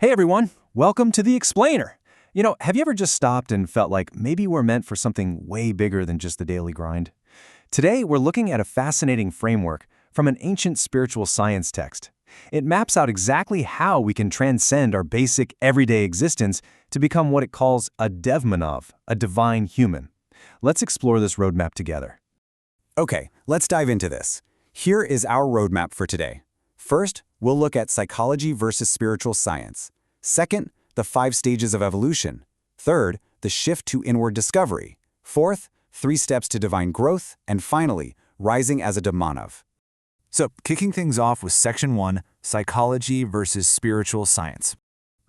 Hey everyone, welcome to The Explainer. Have you ever just stopped and felt like maybe we're meant for something way bigger than just the daily grind? Today, we're looking at a fascinating framework from an ancient spiritual science text. It maps out exactly how we can transcend our basic everyday existence to become what it calls a Devmanav, a divine human. Let's explore this roadmap together. Okay, let's dive into this. Here is our roadmap for today. First, we'll look at psychology versus spiritual science. Second, the 5 stages of evolution. Third, the shift to inward discovery. Fourth, 3 steps to divine growth. And finally, rising as a Devmanav. So, kicking things off with Section 1, Psychology versus Spiritual Science.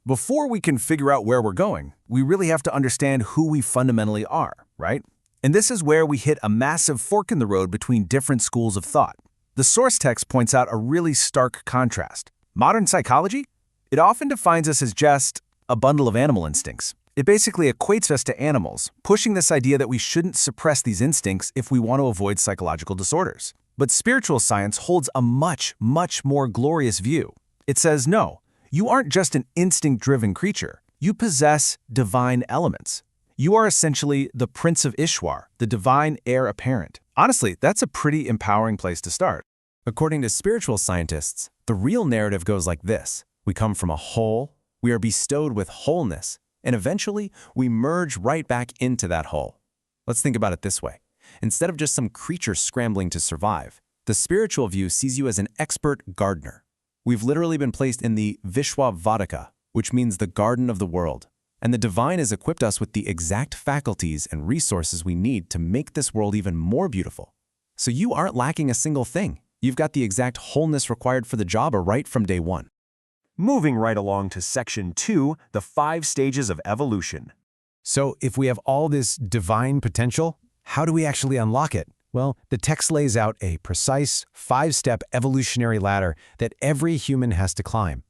Before we can figure out where we're going, we really have to understand who we fundamentally are, right? And this is where we hit a massive fork in the road between different schools of thought. The source text points out a really stark contrast. Modern psychology? It often defines us as just a bundle of animal instincts. It basically equates us to animals, pushing this idea that we shouldn't suppress these instincts if we want to avoid psychological disorders. But spiritual science holds a much, much more glorious view. It says, no, you aren't just an instinct-driven creature. You possess divine elements. You are essentially the Prince of Ishwar, the divine heir apparent. Honestly, that's a pretty empowering place to start. According to spiritual scientists, the real narrative goes like this. We come from a whole, we are bestowed with wholeness, and eventually we merge right back into that whole. Let's think about it this way. Instead of just some creature scrambling to survive, the spiritual view sees you as an expert gardener. We've literally been placed in the Vishwavadaka, which means the garden of the world. And the divine has equipped us with the exact faculties and resources we need to make this world even more beautiful. So you aren't lacking a single thing. You've got the exact wholeness required for the job right from day one. Moving right along to Section 2, the 5 stages of evolution. So, if we have all this divine potential, how do we actually unlock it? Well, the text lays out a precise 5-step evolutionary ladder that every human has to climb.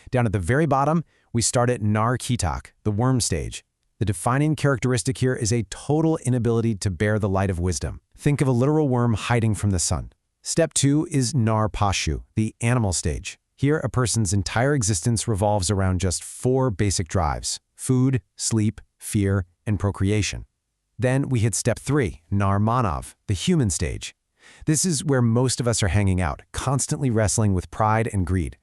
Down at the very bottom, we start at Nar Keetak, the worm stage. The defining characteristic here is a total inability to bear the light of wisdom. Think of a literal worm hiding from the sun. Step 2 is Nar Pashu, the animal stage. Here, a person's entire existence revolves around just 4 basic drives: food, sleep, fear, and procreation. Then we hit Step 3, Nar Manav, the human stage. This is where most of us are hanging out, constantly wrestling with pride and greed.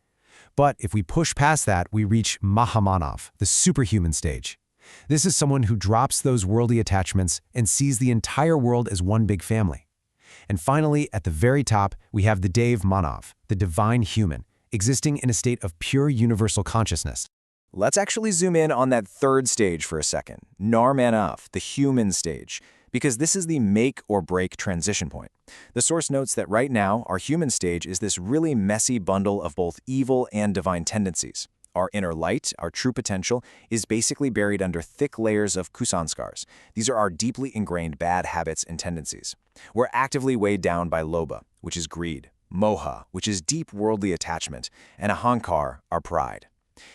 But if we push past that, we reach Mahamanav, the superhuman stage. This is someone who drops those worldly attachments and sees the entire world as one big family. And finally, at the very top, we have the Devmanav, the divine human, existing in a state of pure universal consciousness. Let's actually zoom in on that 3rd stage for a second, Nar Manav, the human stage, because this is the make or break transition point. The source notes that right now, our human stage is this really messy bundle of both evil and divine tendencies. Our inner light, our true potential, is basically buried under thick layers of kusanskars. These are our deeply ingrained bad habits and tendencies. We're actively weighed down by lobha, which is greed, moha, which is deep worldly attachment, and ahankar, our pride.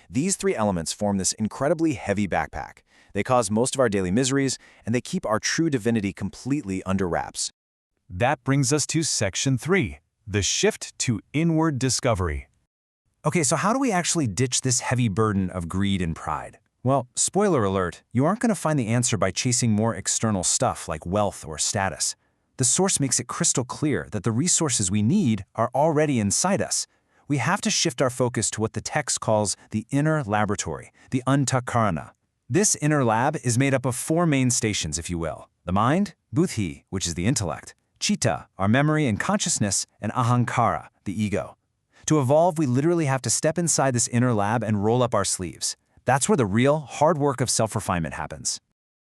These 3 elements form this incredibly heavy backpack. They cause most of our daily miseries, and they keep our true divinity completely under wraps. That brings us to Section 3, the shift to inward discovery. Okay, so how do we actually ditch this heavy burden of greed and pride? Well, spoiler alert, you aren't going to find the answer by chasing more external stuff like wealth or status. The source makes it crystal clear that the resources we need are already inside us. We have to shift our focus to what the text calls the inner laboratory, the Antahkarana. This inner lab is made up of 4 main stations, if you will. The mind, buddhi, which is the intellect, chitta, our memory and consciousness, and ahankara, the ego. To evolve, we literally have to step inside this inner lab and roll up our sleeves. That's where the real, hard work of self-refinement happens.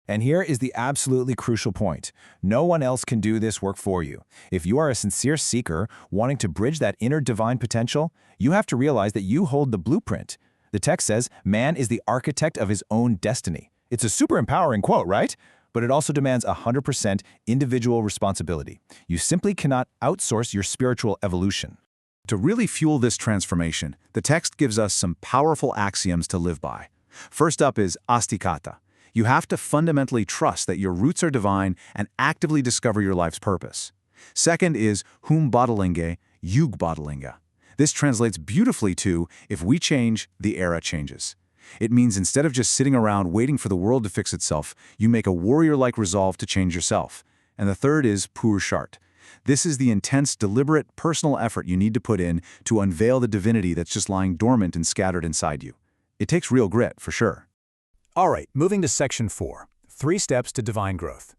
And here is the absolutely crucial point. No one else can do this work for you. If you are a sincere seeker wanting to bridge that inner divine potential, you have to realize that you hold the blueprint. The text says, man is the architect of his own destiny. It's a super empowering quote, right? But it also demands 100% individual responsibility. You simply cannot outsource your spiritual evolution. To really fuel this transformation, the text gives us some powerful axioms to live by. First up is astikata. You have to fundamentally trust that your roots are divine and actively discover your life's purpose. Second is hum badalinge, yug badalinga. This translates beautifully to, if we change, the era changes. It means instead of just sitting around waiting for the world to fix itself, you make a warrior-like resolve to change yourself. And the third is Purushart. This is the intense, deliberate, personal effort you need to put in to unveil the divinity that's just lying dormant and scattered inside you. It takes real grit, for sure. All right, moving to section 4, 3 steps to divine growth.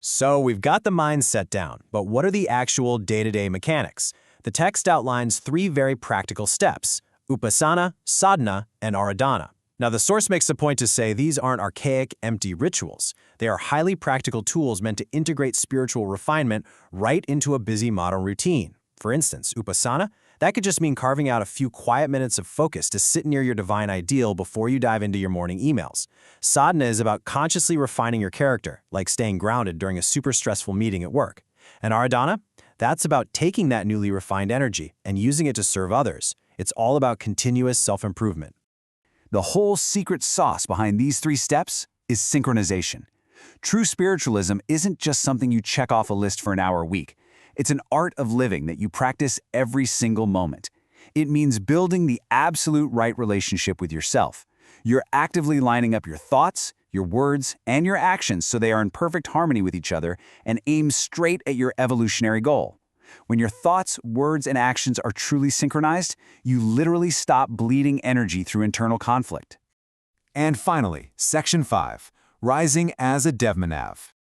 So we've got the mindset down, but what are the actual day-to-day mechanics? The text outlines 3 very practical steps: upasana, sadhana, and aradhana. Now, the source makes a point to say these aren't archaic, empty rituals. They are highly practical tools meant to integrate spiritual refinement right into a busy modern routine. For instance, upasana, that could just mean carving out a few quiet minutes of focus to sit near your divine ideal before you dive into your morning emails. Sadhana is about consciously refining your character, like staying grounded during a super stressful meeting at work. And aradhana, that's about taking that newly refined energy and using it to serve others. It's all about continuous self-improvement. The whole secret sauce behind these 3 steps is synchronization. True spiritualism isn't just something you check off a list for an hour a week. It's an art of living that you practice every single moment. It means building the absolute right relationship with yourself. You're actively lining up your thoughts, your words, and your actions so they are in perfect harmony with each other and aim straight at your evolutionary goal. When your thoughts, words, and actions are truly synchronized, you literally stop bleeding energy through internal conflict. And finally, section 5, rising as a Devmanav.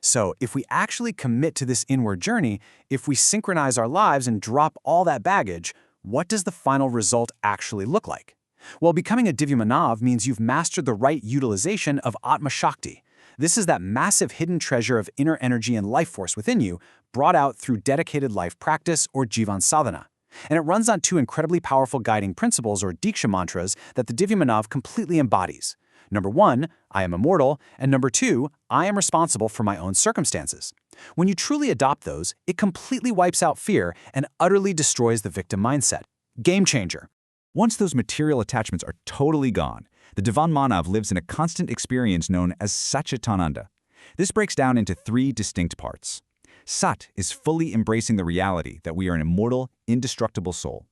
So if we actually commit to this inward journey, if we synchronize our lives and drop all that baggage, what does the final result actually look like? Well, becoming a Devmanav means you've mastered the right utilization of Atma Shakti. This is that massive hidden treasure of inner energy and life force within you, brought out through dedicated life practice or Jivan Sadhana. And it runs on 2 incredibly powerful guiding principles or Diksha mantras that the Devmanav completely embodies. Number 1, I am immortal, and number 2, I am responsible for my own circumstances. When you truly adopt those, it completely wipes out fear and utterly destroys the victim mindset. Game changer. Once those material attachments are totally gone, the Devmanav lives in a constant experience known as Satchitananda. This breaks down into 3 distinct parts. Sat is fully embracing the reality that we are an immortal, indestructible soul.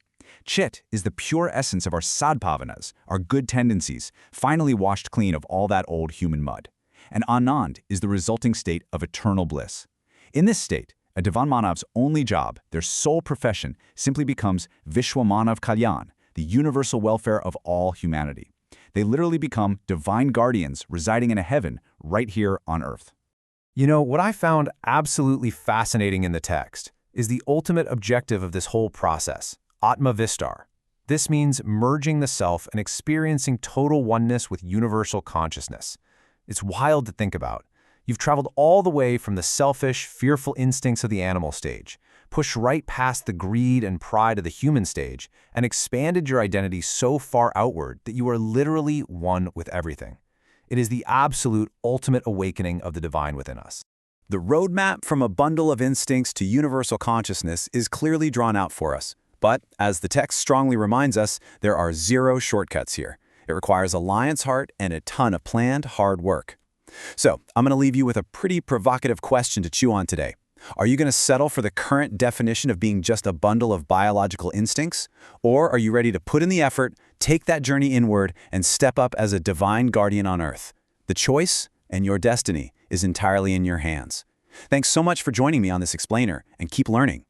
Chit is the pure essence of our sadbhavanas, our good tendencies, finally washed clean of all that old human mud. And Anand is the resulting state of eternal bliss. In this state, a Devmanav's only job, their sole profession, simply becomes Vishwamanav Kalyan, the universal welfare of all humanity. They literally become divine guardians residing in a heaven right here on earth. You know, what I found absolutely fascinating in the text is the ultimate objective of this whole process, Atma Vistar. This means merging the self and experiencing total oneness with universal consciousness. It's wild to think about. You've traveled all the way from the selfish, fearful instincts of the animal stage, pushed right past the greed and pride of the human stage, and expanded your identity so far outward that you are literally one with everything. It is the absolute ultimate awakening of the divine within us. The roadmap from a bundle of instincts to universal consciousness is clearly drawn out for us. But, as the text strongly reminds us, there are 0 shortcuts here. It requires a lion's heart and a ton of planned, hard work. So, I'm going to leave you with a pretty provocative question to chew on today. Are you going to settle for the current definition of being just a bundle of biological instincts? Or are you ready to put in the effort, take that journey inward, and step up as a divine guardian on earth? The choice and your destiny is entirely in your hands. Thanks so much for joining me on this explainer, and keep learning.